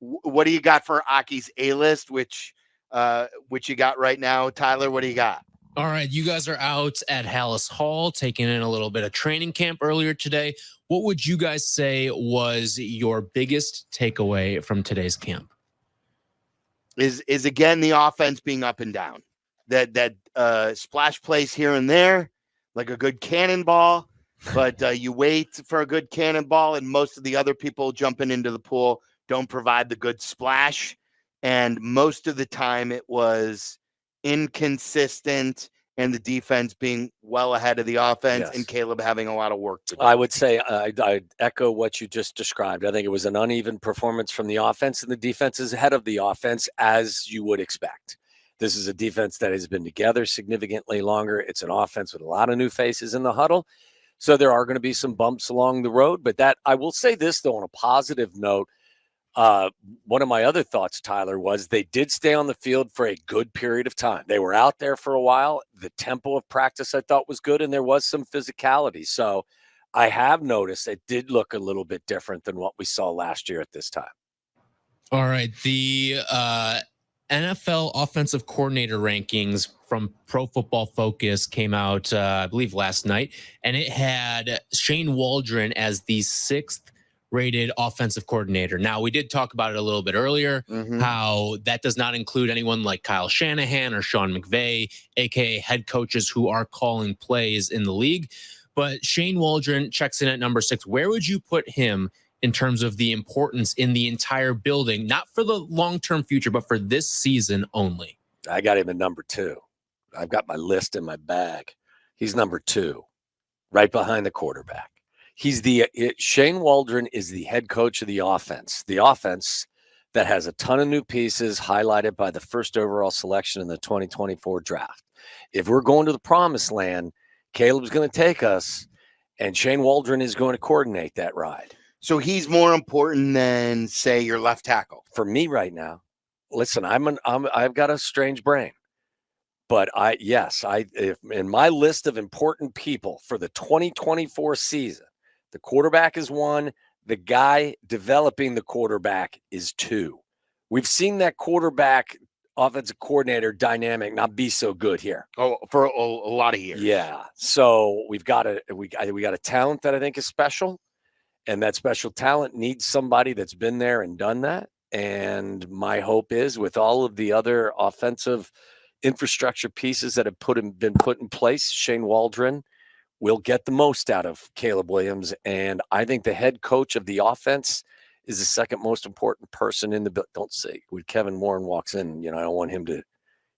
What do you got for Aki's A-list, which you got right now? Tyler, what do you got? All right, you guys are out at Hallis Hall, taking in a little bit of training camp earlier today. What would you guys say was your biggest takeaway from today's camp? Is again the offense being up and down. That splash plays here and there, like a good cannonball, but you wait for a good cannonball, and most of the other people jumping into the pool don't provide the good splash. And most of the time it was inconsistent, and the defense being well ahead of the offense, Yes. and Caleb having a lot of work to do. I would say I'd echo what you just described. I think it was an uneven performance from the offense, and the defense is ahead of the offense, as you would expect. This is a defense that has been together significantly longer. It's an offense with a lot of new faces in the huddle. So there are going to be some bumps along the road. But that, I will say this, though, on a positive note, one of my other thoughts, Tyler, was they did stay on the field for a good period of time. They were out there for a while. The tempo of practice I thought was good, and there was some physicality. So I have noticed it did look a little bit different than what we saw last year at this time. All right, the NFL offensive coordinator rankings from Pro Football Focus came out, I believe, last night, and it had Shane Waldron as the 6th rated offensive coordinator. Now, we did talk about it a little bit earlier, how that does not include anyone like Kyle Shanahan or Sean McVay, aka head coaches who are calling plays in the league. But Shane Waldron checks in at number 6. Where would you put him in terms of the importance in the entire building, not for the long-term future, but for this season only? I got him at number 2. I've got my list in my bag. He's number 2, right behind the quarterback. Shane Waldron is the head coach of the offense that has a ton of new pieces, highlighted by the first overall selection in the 2024 draft. If we're going to the promised land, Caleb's going to take us, and Shane Waldron is going to coordinate that ride. So he's more important than, say, your left tackle for me right now. Listen, I've got a strange brain, but if in my list of important people for the 2024 season, the quarterback is 1. The guy developing the quarterback is 2. We've seen that quarterback offensive coordinator dynamic not be so good here. Oh, for a lot of years. Yeah. So we got a talent that I think is special, and that special talent needs somebody that's been there and done that. And my hope is, with all of the other offensive infrastructure pieces that have been put in place, Shane Waldron will get the most out of Caleb Williams. And I think the head coach of the offense is the second most important person in the – don't say – when Kevin Warren walks in, I don't want him to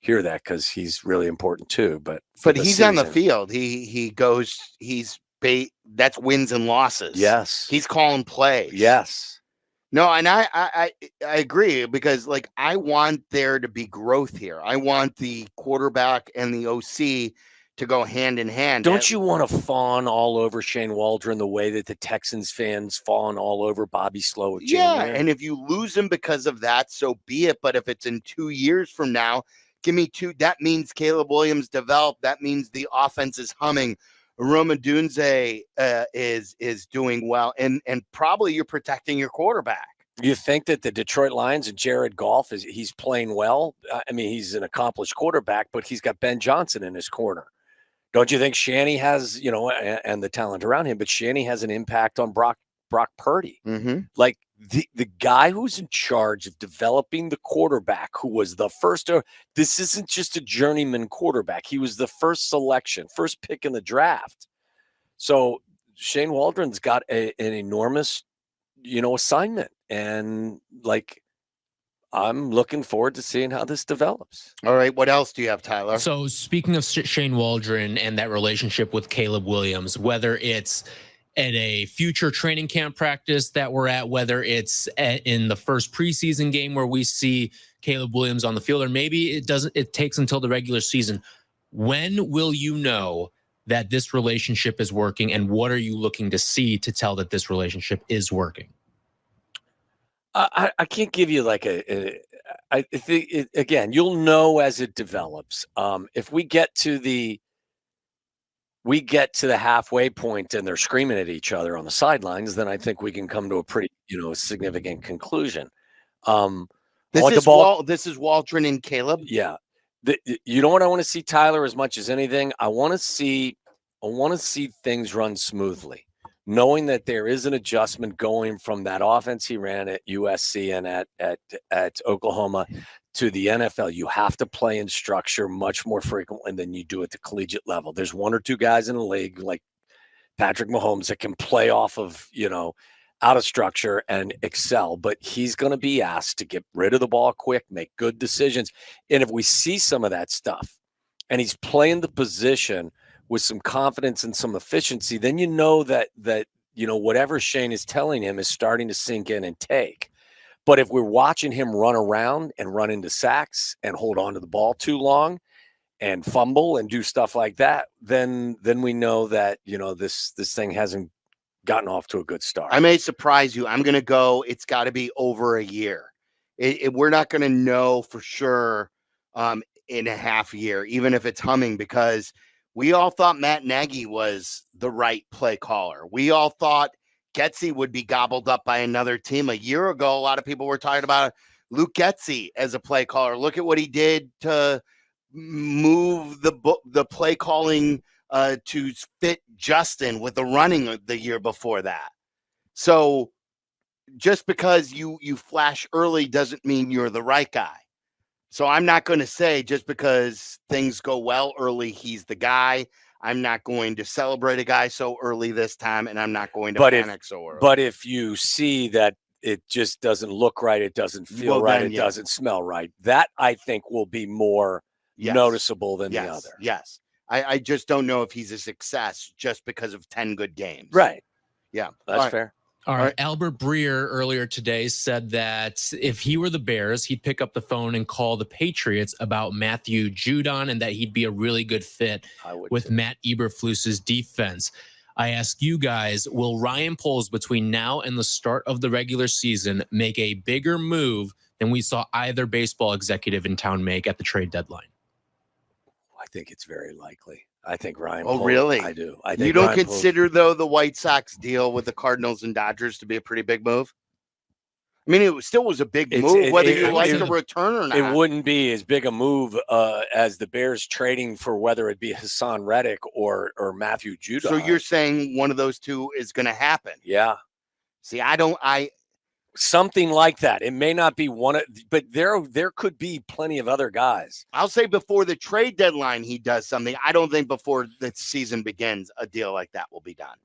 hear that because he's really important too. But he's on the field. He goes – that's wins and losses. Yes. He's calling plays. Yes. No, and I agree, because I want there to be growth here. I want the quarterback and the OC to go hand in hand. Don't you want to fawn all over Shane Waldron the way that the Texans fans fawn all over Bobby Slowick Jr.? Yeah, and if you lose him because of that, so be it. But if it's in 2 years from now, give me 2. That means Caleb Williams developed. That means the offense is humming. Roma Dunze is doing well, and probably you're protecting your quarterback. You think that the Detroit Lions and Jared Goff he's playing well? I mean, he's an accomplished quarterback, but he's got Ben Johnson in his corner. Don't you think Shanny has, and the talent around him, but Shanny has an impact on Brock Purdy? Mm-hmm. Like the guy who's in charge of developing the quarterback, who was the first. This isn't just a journeyman quarterback. He was the first selection, first pick in the draft. So Shane Waldron's got an enormous, assignment, and I'm looking forward to seeing how this develops. All right. What else do you have, Tyler? So speaking of Shane Waldron and that relationship with Caleb Williams, whether it's at a future training camp practice that we're at, whether it's in the first preseason game where we see Caleb Williams on the field, or maybe it takes until the regular season. When will you know that this relationship is working, and what are you looking to see to tell that this relationship is working? I can't give you I think again, you'll know as it develops. If we get to the halfway point and they're screaming at each other on the sidelines, then I think we can come to a pretty, significant conclusion. This want is the ball. this is Waldron and Caleb. Yeah. You know what I want to see, Tyler, as much as anything? I want to see things run smoothly, knowing that there is an adjustment going from that offense he ran at USC and at Oklahoma to the NFL. You have to play in structure much more frequently than you do at the collegiate level. There's one or two guys in the league like Patrick Mahomes that can play off of, out of structure and excel, but he's going to be asked to get rid of the ball quick, make good decisions. And if we see some of that stuff and he's playing the position with some confidence and some efficiency, then you know that whatever Shane is telling him is starting to sink in and take. But if we're watching him run around and run into sacks and hold on to the ball too long and fumble and do stuff like that, then we know that, this thing hasn't gotten off to a good start. I may surprise you. I'm going to go, it's got to be over a year. We're not going to know for sure in a half year, even if it's humming, because we all thought Matt Nagy was the right play caller. We all thought Getsy would be gobbled up by another team. A year ago, a lot of people were talking about Luke Getsy as a play caller. Look at what he did to move the play calling to fit Justin with the running the year before that. So just because you flash early doesn't mean you're the right guy. So I'm not going to say just because things go well early, he's the guy. I'm not going to celebrate a guy so early this time, and I'm not going to panic so early. But if you see that it just doesn't look right, it doesn't feel right, it doesn't smell right, that I think will be more noticeable than the other. Yes. I just don't know if he's a success just because of 10 good games. Right. Yeah. That's fair. All right. Albert Breer earlier today said that if he were the Bears, he'd pick up the phone and call the Patriots about Matthew Judon and that he'd be a really good fit with Matt Eberflus's defense. I ask you guys, will Ryan Poles between now and the start of the regular season make a bigger move than we saw either baseball executive in town make at the trade deadline? I think it's very likely. I think Ryan. Oh, really? I do. I think you don't consider though the White Sox deal with the Cardinals and Dodgers to be a pretty big move? I mean, it still was a big move, whether you like the return or not. It wouldn't be as big a move as the Bears trading for whether it be Hassan Reddick or Matthew Judon. So you're saying one of those two is going to happen? Yeah. See, something like that. It may not be one, but there could be plenty of other guys. I'll say before the trade deadline, he does something. I don't think before the season begins, a deal like that will be done.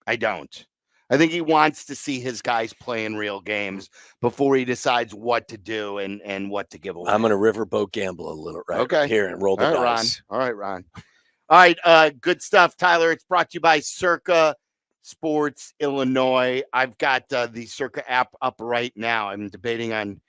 I don't. I think he wants to see his guys play in real games before he decides what to do and what to give away. I'm going to riverboat gamble a little here and roll the dice. All right, Ron. All right, good stuff, Tyler. It's brought to you by Circa Sports Illinois. I've got the Circa app up right now. I'm debating on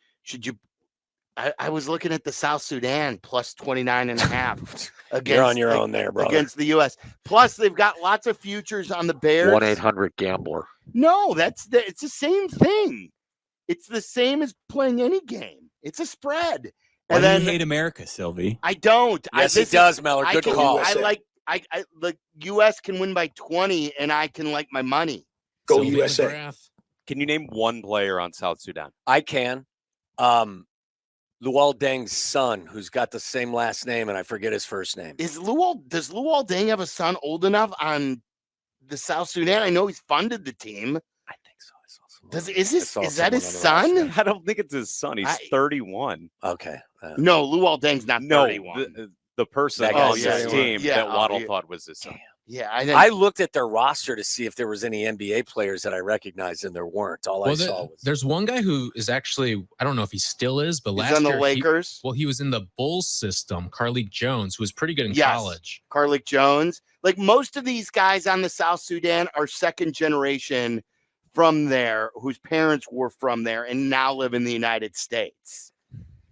I was looking at the South Sudan plus 29.5 against. You're on your own there, brother. Against the U.S. Plus, they've got lots of futures on the Bears. 1-800-GAMBLER. No, it's the same thing. It's the same as playing any game. It's a spread. Why do you hate America, Silvy? I don't. Yes, it does, Mellor. Good call. I the U.S. can win by 20, and I can like my money. Go USA. Can you name one player on South Sudan? I can. Luol Deng's son, who's got the same last name, and I forget his first name. Does Luol Deng have a son old enough on the South Sudan? I know he's funded the team. I think so. Is that his son? I don't think it's his son. He's 31. Okay. No, Luol Deng's not 31. The person on this team that Waddle thought was his son. Yeah, I looked at their roster to see if there was any NBA players that I recognized, and there weren't. I saw was there's one guy who is actually, I don't know if he still is, but last year on the Lakers. He was in the Bulls system. Carlik Jones, who was pretty good in college. Carlik Jones. Like most of these guys on the South Sudan are second generation from there, whose parents were from there and now live in the United States.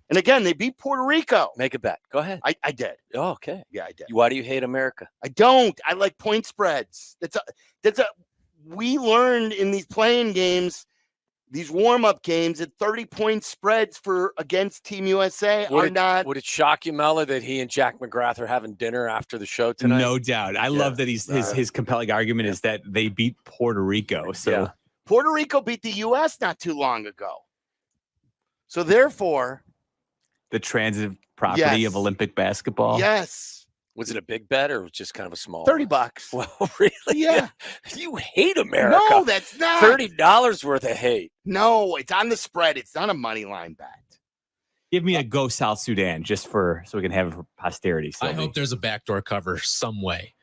And again, they beat Puerto Rico. Make a bet. Go ahead. I did. Oh, okay. Yeah, I did. Why do you hate America? I don't. I like point spreads. We learned in these playing games, these warm-up games, that 30-point spreads against Team USA are not. Would it shock you, Mellor, that he and Jack McGrath are having dinner after the show tonight? No doubt. I love that his compelling argument is that they beat Puerto Rico. So Puerto Rico beat the U.S. not too long ago. So therefore, the transitive property of Olympic basketball. Yes. Was it a big bet or was it just kind of a small? $30. Well, really? Yeah. You hate America. No, that's not. $30 worth of hate. No, it's on the spread. It's not a money line bet. Give me a go South Sudan just so we can have posterity. I hope there's a backdoor cover some way.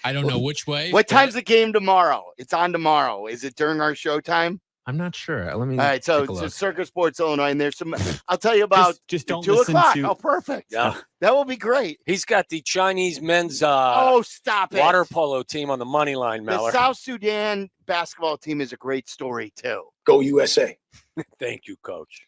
I don't know which way. What time's the game tomorrow? It's on tomorrow. Is it during our show time? I'm not sure. Let me. All right, so it's Circus Sports Illinois, and there's some. I'll tell you about just don't 2 listen o'clock. to. Oh, perfect. Yeah. That will be great. He's got the Chinese men's stop it. water polo team on the money line, The Meller. South Sudan basketball team is a great story too. Go USA. Thank you, Coach.